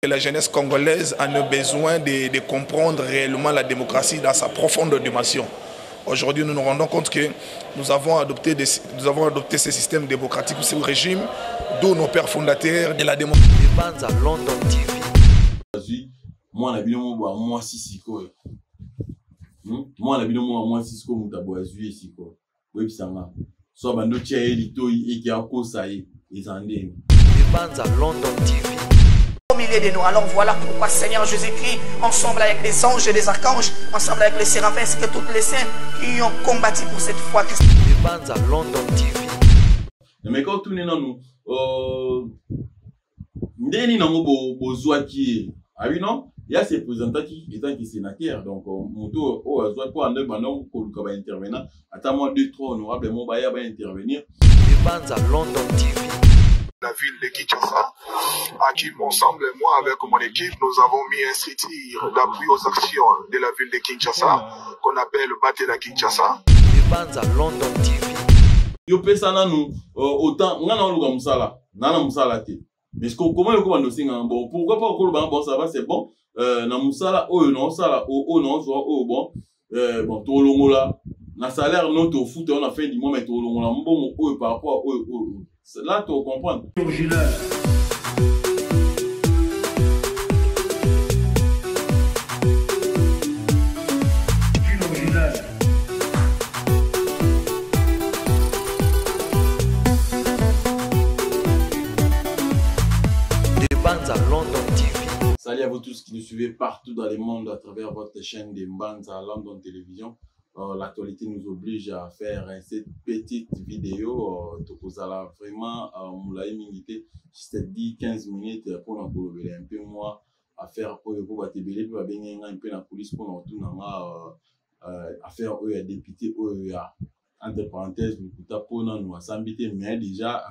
La jeunesse congolaise a besoin de comprendre réellement la démocratie dans sa profonde dimension. Aujourd'hui, nous nous rendons compte que nous avons adopté ces systèmes démocratiques, ce régime, d'où nos pères fondateurs de la démocratie. Moi, la bino moi sisiko. Moi, la bino moi sisiko mutaboazui siko. Oui, sanga. So bando tia elito et qui a kosaï les andés. London TV. Au milieu de nous, alors voilà pourquoi Seigneur Jésus-Christ, ensemble avec les anges et les archanges, ensemble avec les séraphins, c'est que toutes les saints qui ont combattu pour cette foi. London TV. Mais quand tout est dans nous, Ndeni nango bozwa qui ah oui non, il y a ces représentants qui étant qui sénateurs donc moto o azwa ko ande banon ko luka ba intervenant attends 2-3 honorables mon baya va intervenir. London TV. La ville de Kinshasa, à qui ensemble, moi avec mon équipe, nous avons mis un structure d'appui aux actions de la ville de Kinshasa, qu'on appelle Batela Kinshasa. London TV. Yo pesa nanu autant ngana oluka musala nana musala te mais comment yo komando singa bon pourquoi pas ko bon ça va c'est bon na musala oyo non sala o non so o bon bon to longola na salaire non to foot on a fin du mois mais to longola mbongo oyo par rapport oyo là tu comprends. Salut à vous tous qui nous suivez partout dans le monde à travers votre chaîne de Mbanza London Télévision. L'actualité nous oblige à faire cette petite vidéo. Tokozala vraiment moulaï minité, c'est 10-15 minutes pour nous couvrir un peu moi à faire pour battre pour bien un peu la police pour nous tout à faire eux député eux entre parenthèses nous pour nous s'embêter mais déjà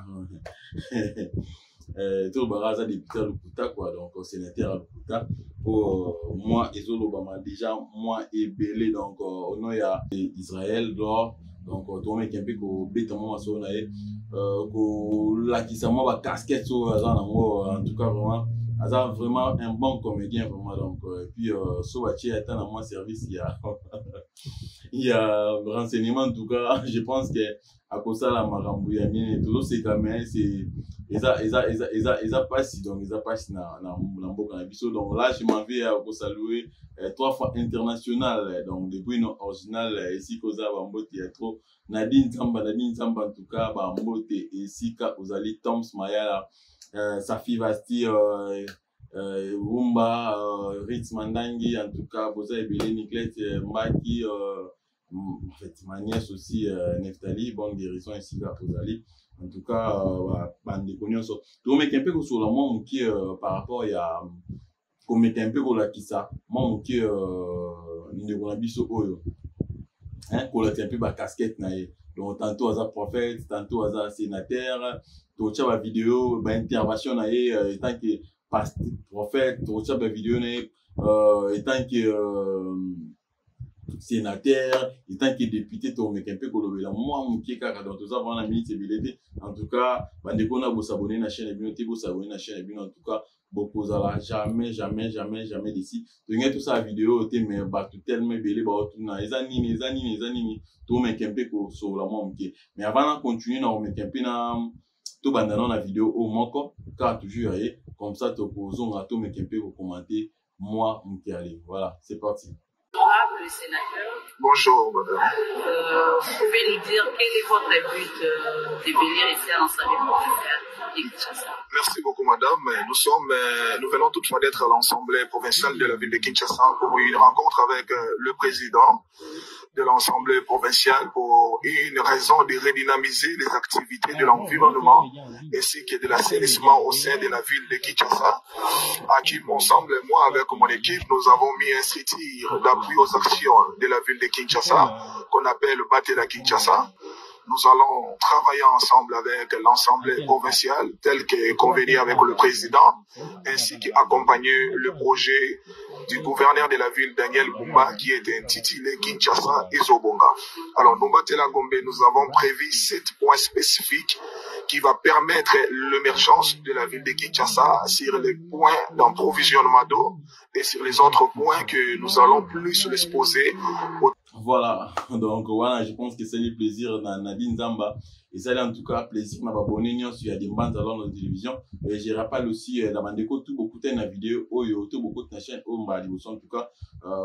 tout le baraza député à Lukuta quoi donc sénateur à Lukuta pour moi et Zolobama déjà moi et Belé donc au nom d'Israël donc tout le monde ko bétement so na ko la qui ça moi casquette sur en tout cas vraiment un bon comédien vraiment donc et puis Sobachi est à moi service il y a renseignement en tout cas je pense que à cause de la marambouille bien tout c'est quand même c'est ils a passé donc ils a passé na mboka na biso donc là je m'en vais à saluer 3 fois international donc depuis nos original ici koza bambote trop Nadine Zamba en tout cas bambote ici ka ozali Toms Mayala Safi Vasti Rumba Ritz Mandangi en tout cas boza ebele Nicolas Mbaki en fait ma nièce aussi Neftali bonne guérison ici là ozali en tout cas bande de so to mettre un peu sur la moi qui par rapport il y a qu'on mette un peu la kisa moi qui ndeko na biso oyo hein ko la un peu ba casquette na donc tantôt as prophète tantôt as sénateur to cha ba vidéo ba intervention na étant que pasteur prophète to cha ba vidéo na étant que sénateur, et tant que député, tu as un peu colobé. Moi, mon qui est dans tout ça, pendant la minute, en tout cas, bandeko na s'abonner à la chaîne, s'abonner à la chaîne, en tout cas, beaucoup ça jamais d'ici. Tu as tout ça vidéo, tu mais tout tellement belé, tout na, les années, tout mais un peu sur la moi mais avant de continuer, on met un peu na tout bandana la vidéo au moko, car toujours comme ça, tu poses on a tout mais un peu pour commenter moi, mon qui allez. Voilà, c'est parti. Le sénateur. Bonjour, madame. Vous pouvez nous dire quel est votre but de venir ici à l'Assemblée provinciale de Kinshasa? Merci beaucoup, madame. Nous venons toutefois d'être à l'Assemblée provinciale de la ville de Kinshasa pour une rencontre avec le président de l'Assemblée provinciale pour une raison de redynamiser les activités de l'environnement ainsi que de l'assainissement au sein de la ville de Kinshasa. À qui ensemble, moi avec mon équipe, nous avons mis un structure d'appui aux actions de la ville de Kinshasa qu'on appelle Batela Kinshasa. Nous allons travailler ensemble avec l'Assemblée provinciale tel que convenu avec le président ainsi qu'accompagner le projet du gouverneur de la ville Daniel Bumba qui est intitulé Kinshasa Izobonga. Alors, nous Batela Gombe, nous avons prévu 7 points spécifiques qui va permettre l'émergence de la ville de Kinshasa sur les points d'approvisionnement d'eau et sur les autres points que nous allons plus l'exposer. Voilà, donc voilà, je pense que c'est le plaisir dans Nadine Zamba. Et ça, en tout cas, plaisir de m'abonner sur des bandes alors dans la télévision. Et je rappelle aussi, la bande écoute, tout beaucoup de la vidéo, tout beaucoup de la chaîne, en tout cas,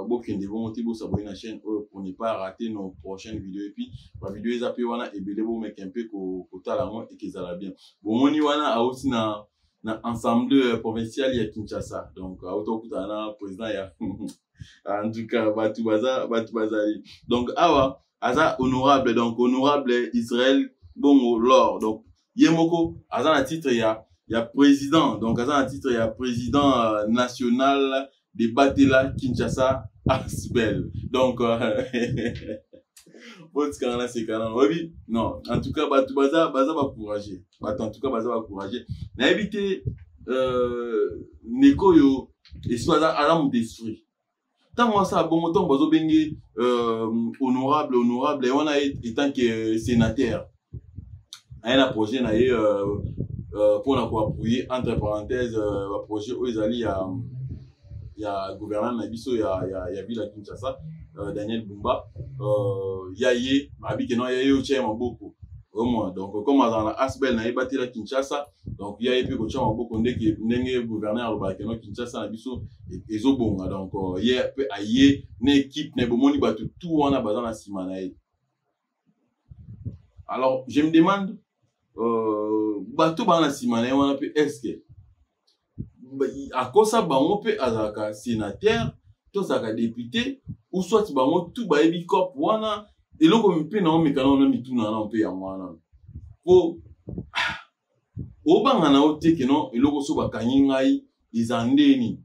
beaucoup de vous s'abonner à la chaîne pour ne pas rater nos prochaines vidéos. Et puis, la vidéo est appelée, et bien, vous mettez un peu pour talent et que ça va bien. Bon, mon a aussi na ensemble provincial, il y a Kinshasa. Donc, autant que le président, il y a. En tout cas, Batou Bazali. Donc, awa, aza honorable, donc honorable Israël, bon, lord. Donc, Yemoko, aza na titre, il y a président. Donc, aza na titre, il y a président national de Batela Kinshasa Asbel. Donc, oui, non, en tout cas, Batou Baza va courager. En tout cas, Baza va courager. Na éviter, Neko yo, et soit à l'âme d'esprit. Tant ça bon temps bazo bengi honorable et on a étant que sénateur un projet na pour la quoi appuyer entre parenthèses projet où ils allaient il y a gouverneur na biso il y a ville à Kinshasa Daniel Bumba yaye abike non yaye au chema beaucoup au moins donc comme dans la Asbel na bâti la Kinshasa donc yaye puis ko chema beaucoup ndenge gouverneur ba ke no Kinshasa na biso ezobonga donc ye pe aye une équipe ne bomoni batu tout wana bazana simana. Alors je me demande batu bana simana wana pe est-ce que à cause ça bango pe azaka sénateur to zaka député ou soit bango tout ba ebi cop wana eloko mpe na omekana na mituna na mpe ya mwana po obanga na oteke no eloko so bakanyi ngai izandeni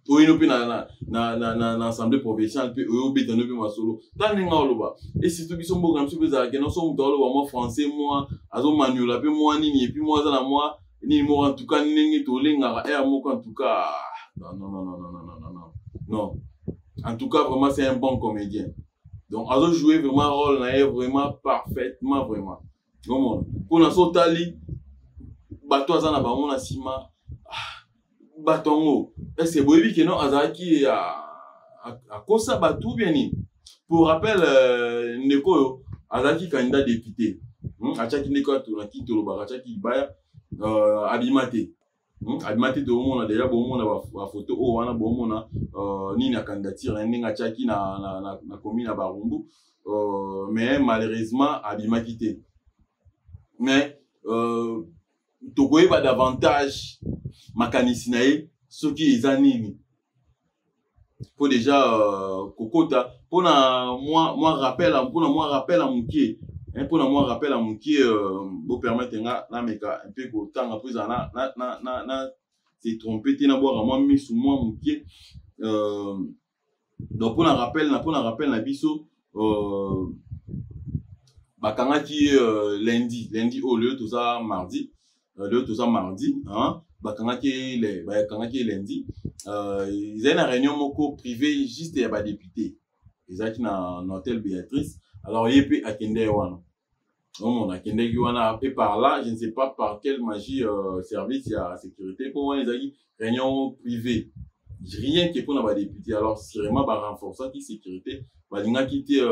oyino pe na assemblée provinciale pe oyobeta no pe masolo tane nga oloba et surtout biso mboka mso peza ke no so muto oloba moi français moi azo manuela pe moi nini et puis moi za na moi ni mo en tout cas ndenge to lenga et moko en tout cas non. En tout cas, vraiment, c'est un bon comédien. Donc, Azo joué vraiment un rôle, vraiment parfaitement, vraiment. Comment? Pour la sotali, bateau azana ba mona sima, batongo. Est-ce que boyebi que non azaki a kosa batou bien ni? Pour rappel, Neko azaki candidat député. Achaki Neko to na kitolo ba achaki baya abimate. Abimate to mona déjà bon mona ba photo o wana bon mona ni na candidature ninga chaki na commune ba Rumbu mais malheureusement abimakité mais to koyeba davantage makanisi nae soki ezanini faut déjà kokota pona moi rappel à mukie pour moi rappel à mukie bo permettre na meka un peu ko tanga prise na c'est trompé na boire moi misu moi mukie donc pour un rappel na biso bakangaki lundi au lieu tout ça mardi hein bakangaki lundi ils avaient une réunion moko privée juste ya ba député ezaki na hôtel Béatrice. Alors il peut akende wana on akende wana et par là je ne sais pas par quelle magie service à sécurité pour moi ezaki réunion privée rien que pour na ba député. Alors c'est vraiment ba renforcer qui sécurité balinga quitter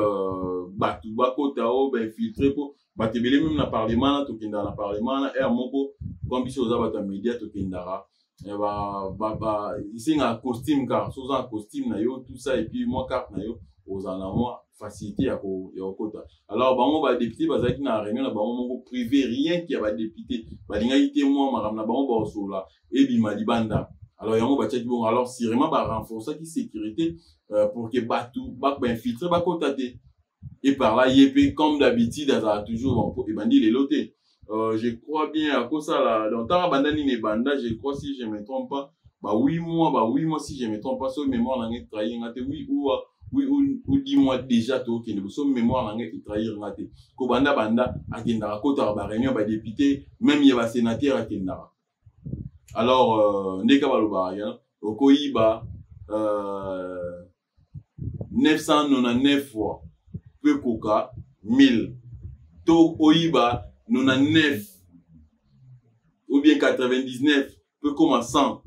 batu bakota o ba infiltrer pour batebele même na parlement to kenda na parlement et moko comme biso za bata média to kendara et ba ici un costume car sous un costume na yo tout ça et puis moi carte na yo aux en moi facilité à kota. Alors bango ba député bazaki na réunion na bango moko privé rien qui a ba député balinga ité moi maram na bango ba sola et bima libanda. Alors yango ba tchaki bon alors si vraiment ba renforcer qui sécurité pour que batu ba infiltrer ba kota te et par là yep comme d'habitude ça toujours bon et bandi les lotés. Je crois bien à cause ça là dans ta banda ni ne banda je crois si je me trompe pas bah 8 mois si je me trompe pas sur mémoire na ngi trahir ngate oui ou 10 mois déjà to ki ne so mémoire na ngi trahir ngate ko banda akenda kota ba réunion ba député même il y a ba sénateur akenda. Alors ndeka baloba ya okoyiba 999 fois peu koka 1000 to oyiba 99 ou bien 99 peut comme à 100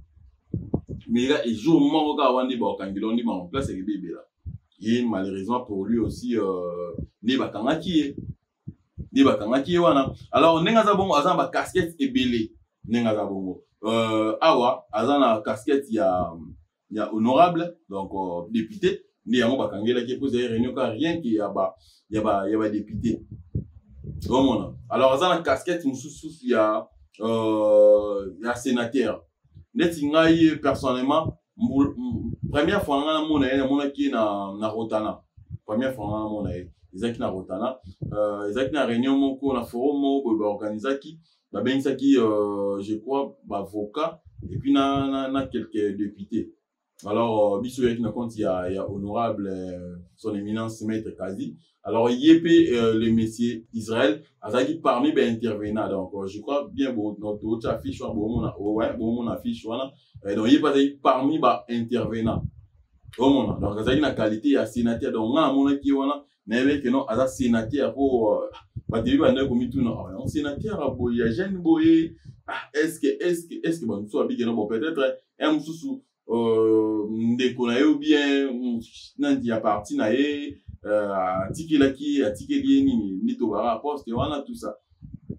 mais là et jour mort ga wandi ba kangilo ndi en place et bébé là et malheureusement pour lui aussi ni bakangaki wana alors nenga za bongo azamba casquette ebele nenga za bongo awa azana casquette ya honorable donc député ni yango bakangela ki poser réunion car rien qui ya ba député vraiment alors azana casquette mususu ya sénateur neti ngai personnellement première fois nga na mona ki na Rotana première fois nga mona ezaki na Rotana ezaki na réunion moko na forum moko ba organisaki ba bensaki je crois ba avocat et puis na quelques députés alors biso yaki na compte ya honorable son éminence maître Kazi alors yep le monsieur Israël azaki parmi ben intervenants donc je crois bien notre autre affiche bon affiche wana donc yep azaki parmi ba intervenants donc azaki na qualité ya sénateur donc nga mona ki wana mais que non aza sénateur pour ba début ba ndeko mituna on sénateur boye ya jeune boye est-ce que bon soit bien bon peut-être un mususu ndeko na yo bien nandi ya parti na ye atikeli ni to bara poste wana tout ça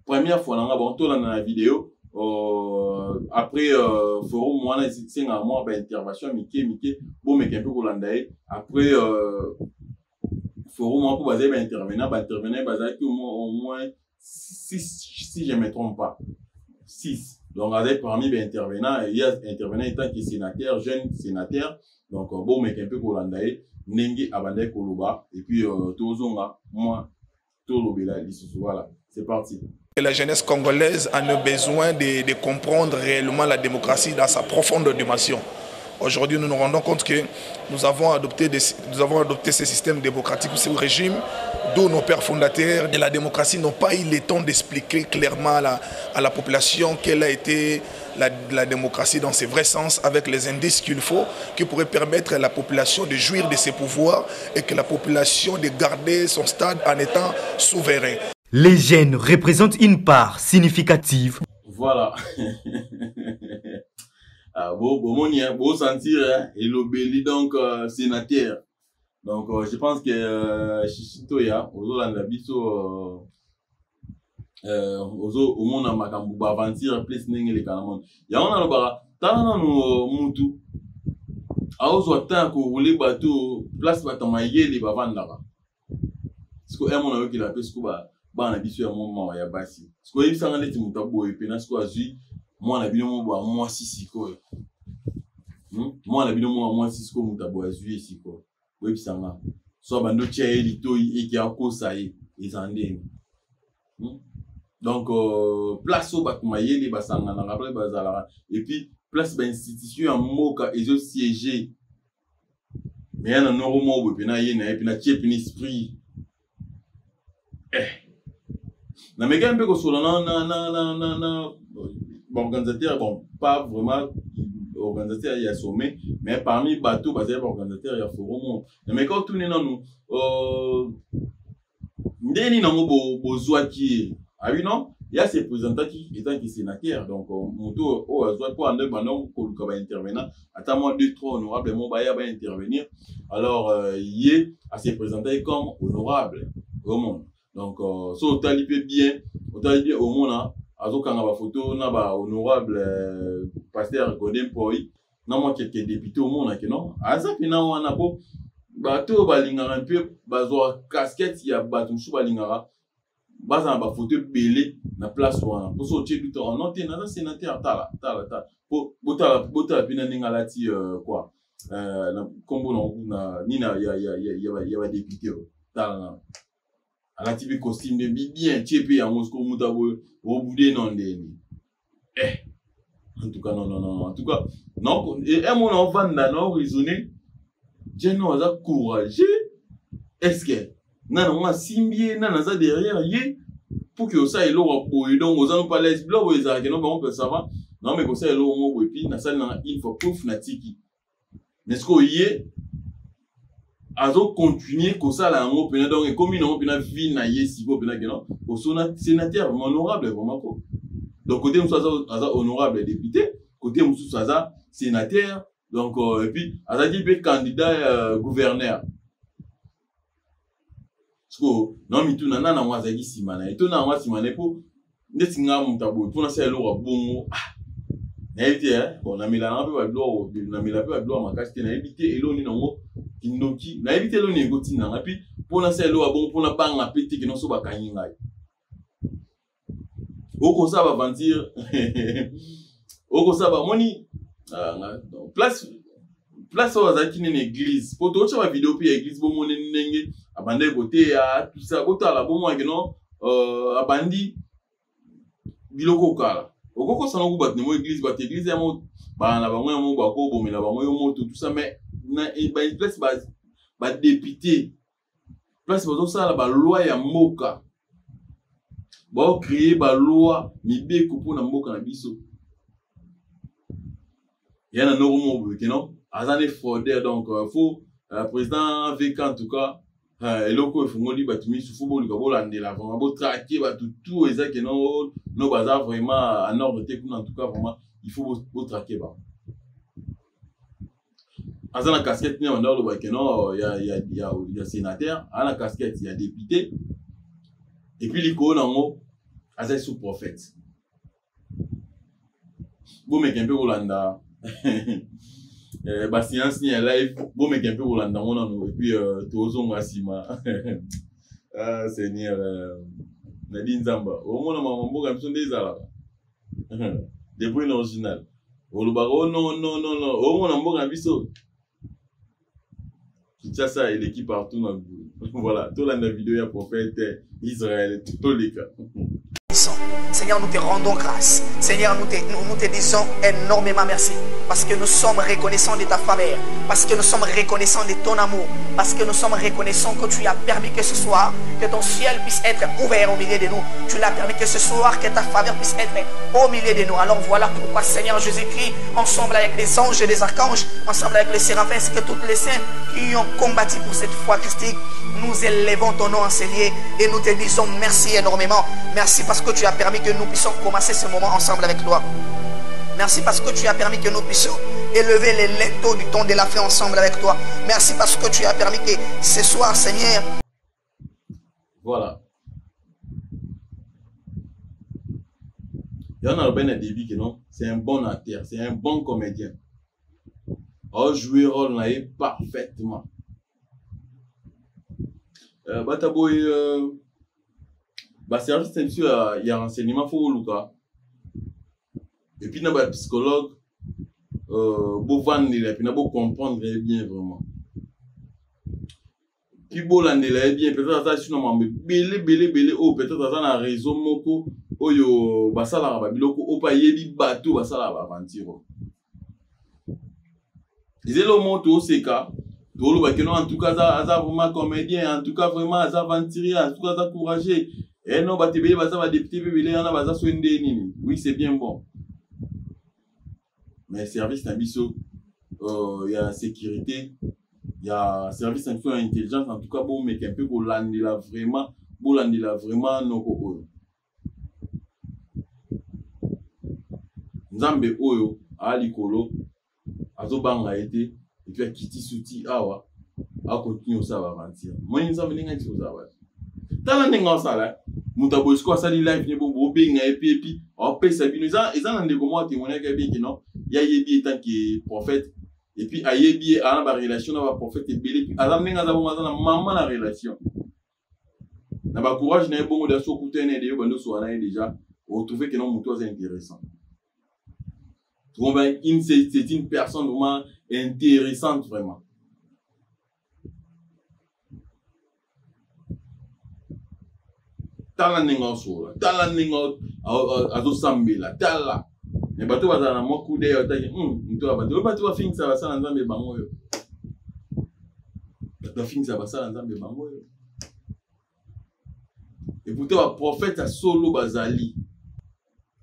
première fois nga bon to na la vidéo après forum wana singa moi ba intervention mike bon mais un peu kolandaye après forum pour baser ba intervenant bazaki au moins 6 si je me trompe pas 6 donc avec parmi les intervenants il y a intervenant étant qui sénateur jeune sénateur donc bon mais un peu kolandaye Nengi abandé Koluba et puis Tozonga moi Tolobela lisusu voilà c'est parti. La jeunesse congolaise a besoin de comprendre réellement la démocratie dans sa profonde dimension. Aujourd'hui, nous nous rendons compte que nous avons adopté ces systèmes démocratiques, ce régime, d'où nos pères fondateurs de la démocratie n'ont pas eu le temps d'expliquer clairement à la population quelle a été la démocratie dans ses vrais sens, avec les indices qu'il faut, qui pourraient permettre à la population de jouir de ses pouvoirs et que la population de garder son stade en étant souverain. Les jeunes représentent une part significative. Voilà. Bon sentir et l'obéli donc sénateur. Donc je pense que Chichitoya, Ozolanda biso au monde a makambu aventure plus n'engel les canamon. Ya on a le bara tana no mutu. Aozo tant ko rouler bateau place batamaye les bavandara. Ce que mon ami qui la pèse ko ba na biso ya moment ya basi. Ce que ibisanga leti mutabo et pena ce ko azui moi na bino mo ba moi sisiko. Moi na bino moi sisiko mutabo azui siko. Ibisanga. So bando tia elito e ki akosa e ezande. Donc place au batmaye les basanga na rappel bazala et puis place ba institution en moka et siéger. Mais un normalement bo pena yena et puis na tie pena esprit. Na mega un peu que sur na organisateur bon pas vraiment organisateur il y a sommet mais parmi bateau basé organisateur il y a forum na mega tourner na nous ndeni na ngo bozwa ki ah oui non il y a ces représentants qui étant qui sénateur donc moto o azwa ko ande banon ko ka ba intervenant attends moi 2 3 honorable mon ba ya ba intervenir alors yé à se présenter comme honorable vraiment. Donc, so talibé bien au monde, azokanga ba photo na ba honorable pasteur Godin Poi, na moi quelques députés au monde que non. Azapi na wana po bato balingara un peu bazo casquette ya bato sou balingara baza ba photo belé na place wana. Po so tie tout en noté na sénateur tala po bota pina ningala ti quoi na kombo na ni na ya ba député tala à la type costume de bien tchépé à Moscou Moutabo au bout des noms en tout cas non en tout cas non et mon enfant n'a raisonné Dieu nous a courageux est-ce que non on simbié non ça derrière yé pour que ça il aura pour donc aux gens pas les blocs ils a que non on peut savoir non mais comme ça il aura mot et puis na ça il faut proof na tiki mais ce qu'on y est azo continuer comme ça là en pena donc comme une pena vie na yesi ko pena que non au sénateur honorable vraiment quoi donc côté monsieur aza honorable député côté monsieur aza sénateur donc et puis aza dit candidat gouverneur parce que non mais tout nana na mwa zaki simana et tout na mwa simana pour ndetinga mutabo pour na ça lo bongo na éviter hein bon na milana pe ba blow na milana pe ba blow makasi na éviter eloni nango kindoki na éviter eloni ngoti na puis pour na ça lo bon pour na banga pété que non so ba kanyinga oko ça va vendir oko ça va moni place au zaki une église pour tout ça vidéo puis église bon mon ndenge abandé côté à tout ça boto la bon moi que non abandi biloko kala okoko sana ku bat ne mo église ya mo ba na bango mo ba ko bomela bango yo mo tout ça mais na ba place ba député place ba ça ba loi ya moka ba créer ba loi mibe ko pona moka na biso yana no mo que non azane fondé donc faut président VK en tout cas eloko ifungoli batumi su football ka bolandela vraiment bo traquer ba tout exact que non no bazar vraiment en ordre technique en tout cas vraiment il faut bo traquer ba azana casquette ni on ordre ba que non il y a sénateur ana casquette il y a député et puis liko nango azai sous prophète bo mekempe bolanda ba science ni live bon mais un peu Rolanda on a et puis tozo asima ah seigneur Nadine Zamba au moins mambo comme sont des arabes des bruits original au lubaro non au moins mambo comme biso tout ça et l'équipe partout dans voilà toute la vidéo ya prophète Israël tout les cas. Seigneur, nous te rendons grâce. Seigneur, nous te disons énormément merci. Parce que nous sommes reconnaissants de ta faveur. Parce que nous sommes reconnaissants de ton amour. Parce que nous sommes reconnaissants que tu as permis que ce soir, que ton ciel puisse être ouvert au milieu de nous. Tu l'as permis que ce soir, que ta faveur puisse être au milieu de nous. Alors voilà pourquoi, Seigneur Jésus-Christ, ensemble avec les anges et les archanges, ensemble avec les séraphins, ainsi que tous les saints qui ont combattu pour cette foi christique, nous élevons ton nom enseigné et nous te disons merci énormément. Merci parce que tu as permis que nous puissions commencer ce moment ensemble avec toi. Merci parce que tu as permis que nous puissions élever les linteaux du ton de la fin ensemble avec toi. Merci parce que tu as permis que ce soir, Seigneur. Voilà. Il y en a un début que non, c'est un bon acteur, c'est un bon comédien. Il joue le rôle là parfaitement. Service il y a un renseignement pour Luka. Et puis, il y a un psychologue, pour vendre, et puis, pour comprendre bien vraiment. Puis, pour l'année, bien, peut-être, ça, sinon, belé, oh, peut-être, ça, a raison, moko, oh, yo, basala, babiloko, oh, pa, yebi, bateau, basala, aventure. Ils ont le mot, tout, c'est cas. En tout cas, ça, vraiment comédien, en tout cas, vraiment, ça, aventurier, en tout cas, ça, courageux. Et non, bah, député, oui, c'est bien bon. Mais service d'ambition, il y a sécurité, il y a service d'intelligence, en tout cas, bon, mais un peu pour l'andela vraiment, non, Nzambe Oyo, Alikolo, Azobanga été, et puis à Kiti Souti, Awa, à continuer ça, va mentir. Moi, Nzambe n'est pas dit ça, va. Tant que nous ça mutabo isko asali live ne bo benga et puis on paye ça bino ça en ndeko moi témoigner que bien non ya yebi tant que prophète et puis ayebi a ba relation na ba prophète et belé puis azam nenga za bonga na maman la relation na ba courage na bongo da so kutene de yo bando so na déjà on trouver que non muto c'est intéressant c'est une personne vraiment intéressante vraiment. Tala ninga sola, tala ninga azo sambela, tala. Ne bato baza na moku de yo taki, nto bato ba finga ba sala nzambe bango yo. Bato finga ba sala nzambe bango yo. Et pourtant ba prophète a solo bazali.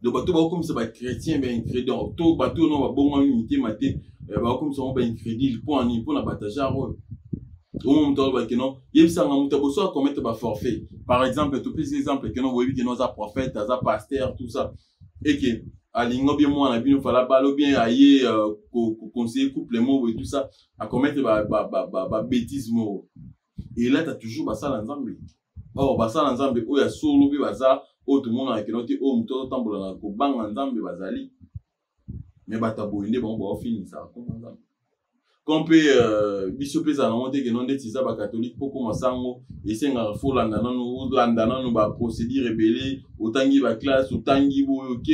Do bato ba comme ça ba chrétien ben incrédit, to bato no ba bongo unité maté, ba comme ça ba incrédit pour na batajar. au moment que non il y a ça on commettre ba forfait par exemple tout petit exemple que non vous voyez que nos prophètes as pasteur tout ça et que alingo bien moi na bino fala balo bien aye conseiller couple mots et tout ça à commettre ba bêtise mot et là tu as toujours ba ça ensemble or ba ça ensemble o ya solo bi baza o tout monde avec notre o muto tambola na ko banga ensemble bazali mais ba taboinde bon ba fini ça comme ça qu'on peut bisoper ça non que non des ça ba catholique pour commencer sango et c'est nga faut landa non ba procédure rebelle autangi ba classe autangi bo ok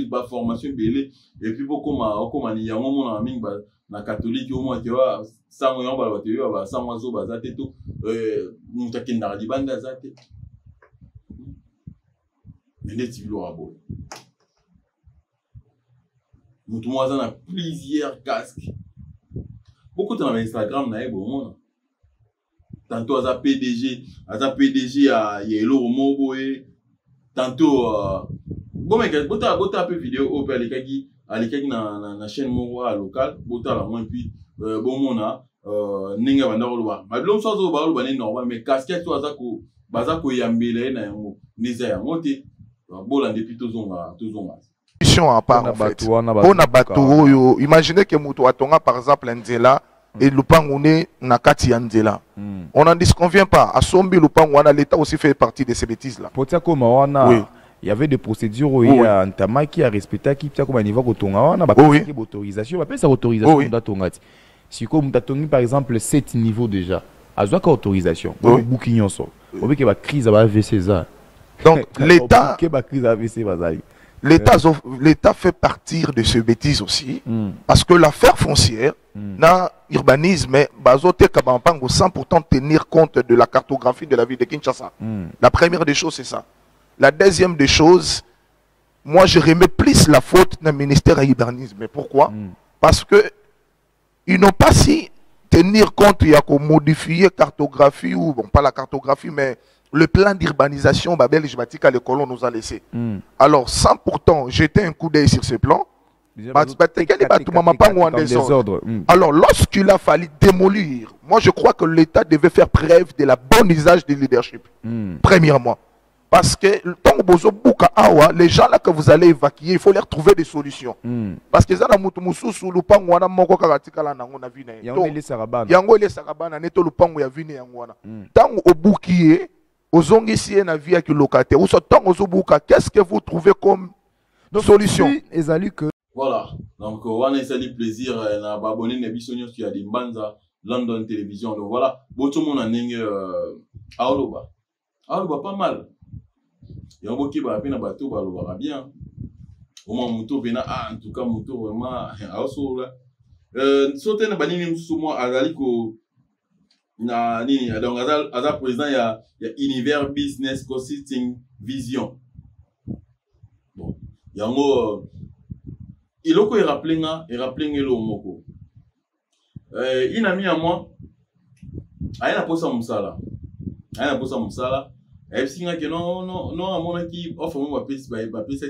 ba formation belé et puis pour comment ni yango mona mingi ba na catholique au moins que wa sango yon ba te yo ba sango zo ba zate to mutakenda di banda zate mais des tiblo abo mutu moi a plusieurs casques. Beaucoup de Instagram na bon tantôt à PDG à Yellow Moboé tantôt bon mais bota peu vidéo au père les na chaîne Moroa local bota la moins puis bon mona ninga banda rolwa ma blom so zo ba rolwa ni normal mais casquette to azako bazako yambele na yango niza ya moté bola depuis tozonga à part en fait. On a bateau, imaginez que Moutou Atonga par exemple Nzela et Lupangouné Nakati Nzela. On n'en disconvient pas. À Sombi Lupangouana, l'État aussi fait partie de ces bêtises là. Oui. Il y avait des procédures où il y a un tama qui a respecté qui comme un niveau Kotonga, on a qui autorisation, on sa autorisation d'Atongati. Si comme Tatongi par exemple 7 niveaux déjà, à quoi autorisation, bouquignon so. On veut que la crise va AVC ça. Donc l'État l'État l'État fait partir de ce bêtise aussi, parce que l'affaire foncière, dans l'urbanisme, sans pourtant tenir compte de la cartographie de la ville de Kinshasa. La première des choses, c'est ça. La deuxième des choses, moi je remets plus la faute dans le ministère de l'urbanisme. Mais pourquoi? Parce que ils n'ont pas si tenir compte, il y a qu'on modifier la cartographie, ou bon, pas la cartographie, mais le plan d'urbanisation Babel Jbatika, les colons nous a laissé. Alors, sans pourtant jeter un coup d'œil sur ce plan, alors lorsqu'il a fallu démolir, moi je crois que l'État devait faire preuve de la bonne usage du leadership. Premièrement. Parce que les gens là que vous allez évacuer, il faut leur trouver des solutions. Parce que qu'est-ce que vous trouvez comme solution? Voilà, donc on a eu plaisir na abonné na bisonyo sur des Banza London Télévision. Donc voilà, beaucoup de monde a nenge Aoloba pas mal. Il y a beaucoup qui va appeler na bateau va bien. Au moins moto bena en tout cas moto vraiment aso là. Sauter na banini musumo azali ko na nini donc aza président il y a Univers Business Consulting Vision. Bon, il y a un mot il est rappelé le moko. Il a mis à moi a na posa musala. Et puis que non à mon qui offre moi pesa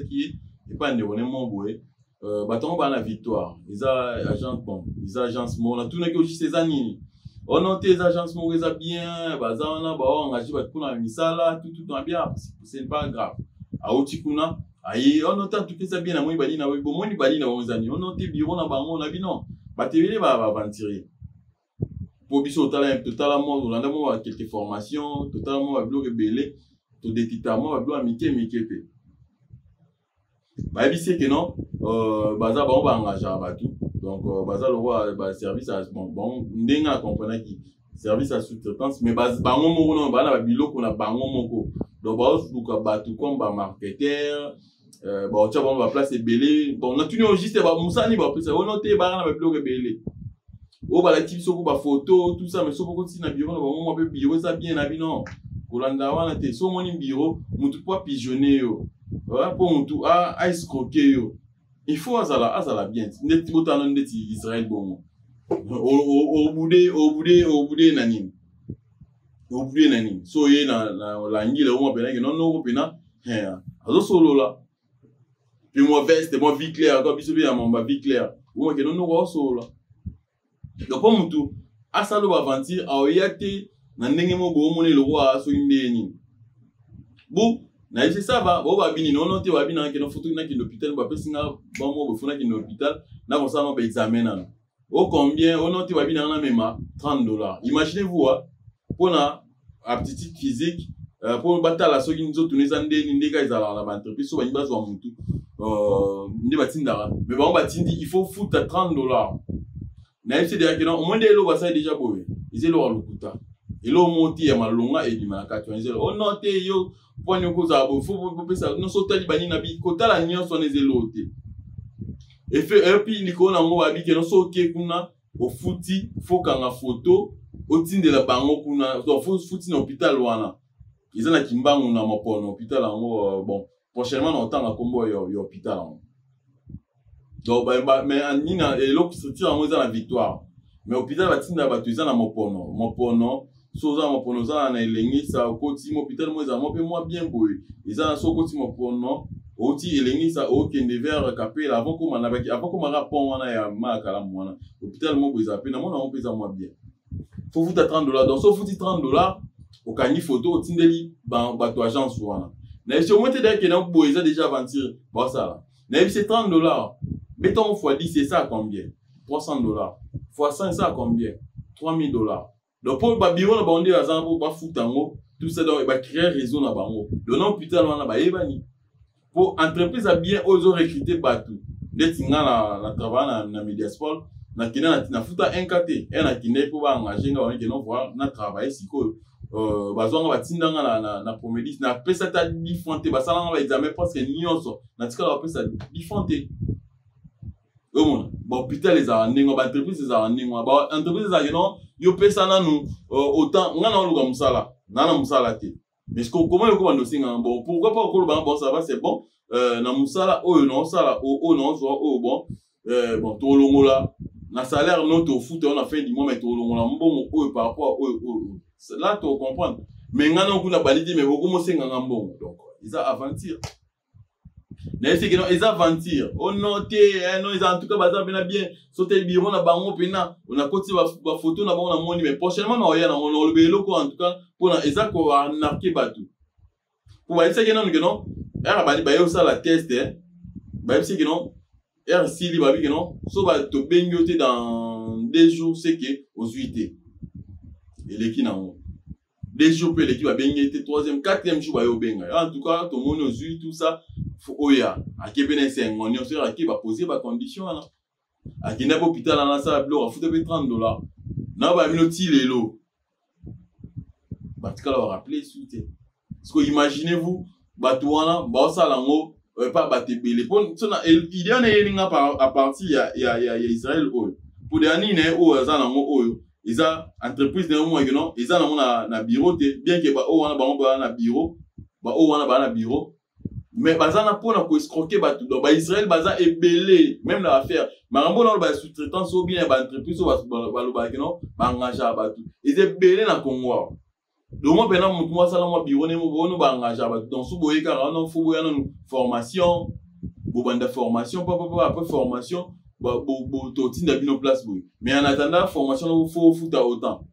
qui et pas ndebone mon boy. Baton ba na victoire. Ils a agence bon, ils agence mon tout na que aussi ces années. On note les agences mon ça bien, bazana ba engagé ba kuna misala tout bien, c'est pas grave. A otikuna ayi on note tout ça bien na moi bali na bo moni bali na onzani. On note bureau na bango na bino. Ba tevele ba vantirer. Pour biso totalement on a quelques formations, totalement ba blog belé, tout détitament ba blog mike pe. Ba bisi que non baza ba on va engager ba tout. Donc baza le roi ba service à bon ndenga comprendre qui service à sous-traitance mais bango moko non ba na ba biloko na bango moko. Donc ba osuka ba tout comme ba marketeur ba tia ba place belé. Bon na tuni juste ba musani ba place on noter ba na ba blog belé. Oh bah la type sur ba photo tout ça mais sur beaucoup de na bureau na bango peu bureau ça bien na bino. Kolanda wana te so moni bureau mutu pas pigeonner yo. Voilà pour mutu escroquer yo. Il faut azala bien. Net botano net Israël bon. Au boudé nani. So ye na ngile o mapena que non pena. Azo solo là. Puis moi veste, moi vie claire, quand biso bien mon vie claire. Moi que non solo là. Donc pour mutu asalo aventure aoyate na ndenge mo bo moni le roi so indeni bu na ese ça va bo ba bini non te ba bina ke no photo na ki l'hôpital ba pesinga ba mo bo funa ki l'hôpital na ko ça no ba examen na au combien on te ba bina na mema $30. Imaginez-vous pour na aptitude physique pour battre la soki nzo tuneza ndeni ndeka izala na ba entreprise so ba nibazo wa mutu ndi batindara mais ba on batindi il faut foutre $30. Na ese de akena au moins de lo ba ça déjà boye izelo wa lukuta elo monti ya malonga et dimaka tuanzelo on note yo poni ko za bo faut pesa no so tali bani na bi kotala nyonso nezelo te et puis ni ko na ngo ba bi ke no so ke kuna au futi faut kanga photo au tinde la bango kuna so faut futi na hôpital wana izana kimbangu na mapono hôpital ngo bon prochainement on tanga kombo yo hôpital donc mais anina eloko sortir ngo za la victoire mais hôpital batinda batu izana mopono soza mopono za na elengi sa okoti hôpital mo za mo pe moi bien boy izana so okoti mopono oti elengi sa okende vers capel avant ko manabaki avant ko mara pont wana ya makala mwana hôpital mo boza pe na mona on pesa moi bien faut foutre $30 donc so fouti $30 okani photo otindeli bato agence wana na si au moins te dire que na boza déjà aventure bon ça là na c'est $30 mettons fois 10 c'est ça combien $300 fois 100 ça combien $3000 donc pour ba bureau na ba onde azan pour ba foutango tout ça donc ba créer réseau na bango le nom hôpital wana ba yebani pour entreprise a bien ozo recruter batou netinga na travail na Mediasport na kina na futa NKT na kine pour ba engager nga on non voir na travailler siko bazonga batindanga na promedis na pesa ta difonte basala ba examen parce que nyonso na tika ba pesa difonte bon hôpital les a ndingo ba entreprise les a ndingo ba entreprise les a non yo pesa nanu autant ngana oluka musala nana musala te mais comment yo ko bandosinga bon pourquoi pas ko ba bon ça va c'est bon na musala oyo non sala o non so o bon bon to longola na salaire non to foot on a fin du mois mais to longola mbongo oyo par rapport oyo là tu comprendre mais ngana ko na balidi mais beaucoup mo senga ngambongo donc ils a aventure na ese que non ils aventure on note non ils en tout cas baza bien sauter bureau na bango pena on a côté ba photo na bango na moni mais prochainement na oya na on le belo ko en tout cas pour na eza ko arnaquer batou pour ba ese que non era bali ba yo ça la test ba ese que non era si li ba bi que non so ba to bengote dans 2 jours c'est que aux 8 et l'équipe na 2 jours pe l'équipe va bengote 3e 4e jour ba yo benga en tout cas tout monde aux 8 tout ça oya akebena sengo nyonso ya ki ba poser ba condition là akina ba hôpital na ça blo a foutre $30 na ba minoti lelo ba tika la rappeler soute parce que imaginez-vous ba touana ba ça lango pas ba tebele pon so na il y en a yelinga à partir ya Israël pour dernier né o za lango oyo isa entreprise de mo non isa na bureau te bien que ba o wana ba na bureau ba o wana ba na bureau mais bazana pona ko escroquer batou donc ba Israël baza ebelé même la affaire marambo na ba sous-traitance ou bien ba entreprise ba lo ba non ba engagé batou ils ebelé na Congo donc moi pendant moi ça moi bureau ne mo bono ba engagé batou donc sous boye car non faut boye non formation bo banda formation papa après formation bo to tinda bino place boye mais en attendant formation faut fouta autant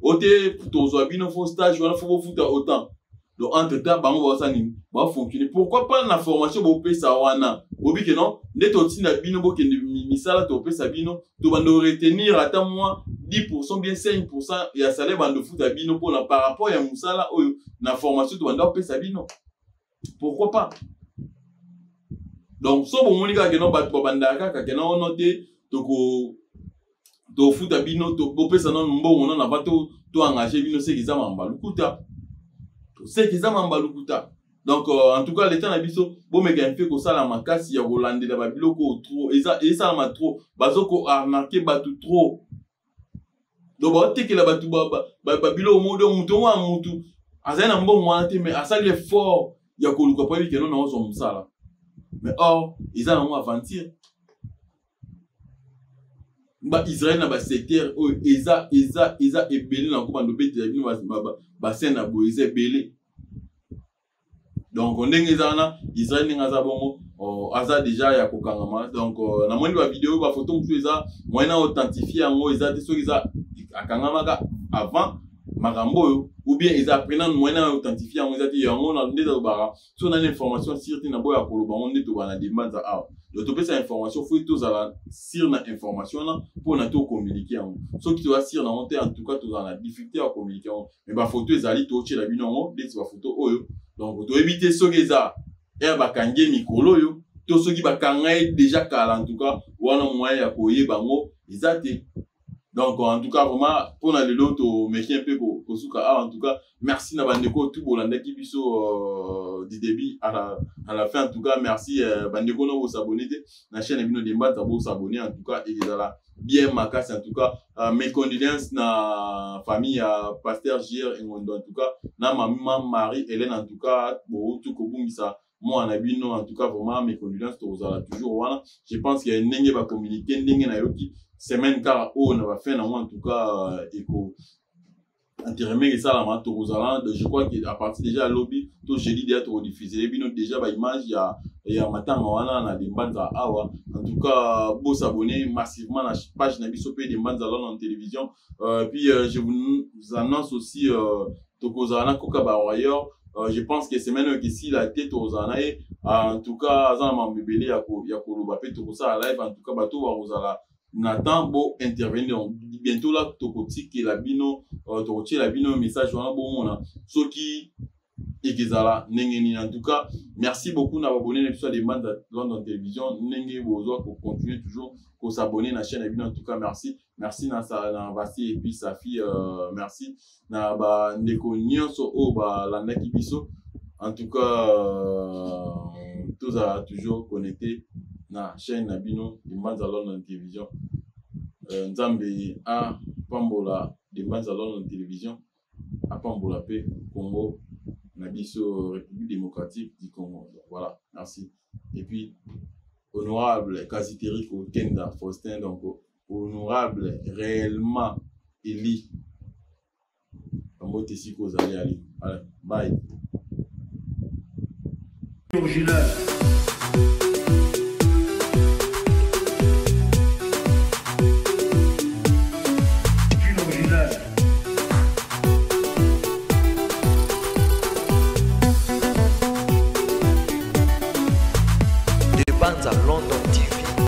oté to zo bino faut stage wala faut fouta autant. Donc, entre-temps, ça va fonctionner. Pourquoi pas la formation pour ça wana? Obi que non, net aussi na bino bo que misala to pesa bino, to bando retenir à moi 10% bien 5% et à salaire bando foot à bino pour la par rapport à musala ou na formation to bando pesa bino. Pourquoi pas? Donc, so bon monika que non ba bandaka ka que non noté to foot à bino to bo pesa non mbongo non na ba to engager bino c'est qu'ils ont mbalukuta. C'est qu'ils ont mbalukuta. Donc en tout cas l'état na biso bo meka fait ko sala makasi ya Hollande la babiloko trop et ça ma trop bazoko arnaquer batu trop. Donc ba teke la batu babilo modo muto wa mutu azana mbongo wana te mais asali effort ya koluka pa bi ke non na ozo musala. Mais or ils ont aventure. Ba Israël na ba secteur o eza ebele na ko bando bete ya bino ba scène na bo eza ebele. Donc on est zana Israël n'engaza bongo aza déjà ya kokangama. Donc na moni ba vidéo ba photo mtu eza moyen authentifier ngo eza te so eza akangama avant makambo ou bien ils apprennent moyen authentifier ngo eza te yango na ndeza bara so na information sur na boya koloba on est to bana demande a donc to pesa information faut tous ala sur na information là pour na to communiquer ngo so qui doit sur na monter en tout cas to na difficulté à communiquer mais ba photo ezali to che la bino ngo des ba photo oyo donc to éviter so geza et ba kange mikolo yo to so ki ba kangai déjà kala en tout cas wana moyen ya koyeba ngo ezate. Donc en tout cas vraiment pour na lelo to meki un peu ko suka en tout cas merci na bandeko tout bolanda ki biso du début à la fin. En tout cas merci bandeko no vous s'abonner na chaîne bino Demba Tabo s'abonner en tout cas et là bien makasi en tout cas mes condoléances na famille pasteur JR Ngondo en tout cas na maman Marie Hélène en tout cas bo tout ko bungisa moi na bino en tout cas vraiment mes condoléances to za toujours wana. Je pense qu'il y a une ndenge ba communiquer ndenge na yoki semaine car on va faire en tout cas éco intérimaire et ça la mato je crois qu'à partir déjà lobby tout jeudi d'être diffusé bino déjà ba image il y a matin wana na Dembanza awa en tout cas beau s'abonner massivement la page na biso pe Dembanza en télévision puis je vous annonce aussi tokozana koka ba ailleurs. Je pense que semaine que si la tête aux anaïs en tout cas azan mambebele ya koloba pe to ça live en tout cas bato wa rozala Nathan bo intervenir bientôt là tokoti que la bino tokoti la bino message wana bon mona soki ekezala nengeni. En tout cas merci beaucoup na abonné l'épisode de London Télévision nenge bozo pour continuer toujours pour s'abonner na chaîne bino. En tout cas merci na Vasi et puis sa fille merci na ba ndeko nyonso o ba landaki biso. En tout cas tous à toujours connecté na chaîne na bino Dembanza London Télévision. Nzambe a pambola Dembanza London Télévision a pambola pe Congo na biso République démocratique du Congo. Voilà, merci. Et puis honorable Kasiteriko Kenda Faustin, donc honorable réellement Eli Amotesiko Zali Ali. Allez, bye.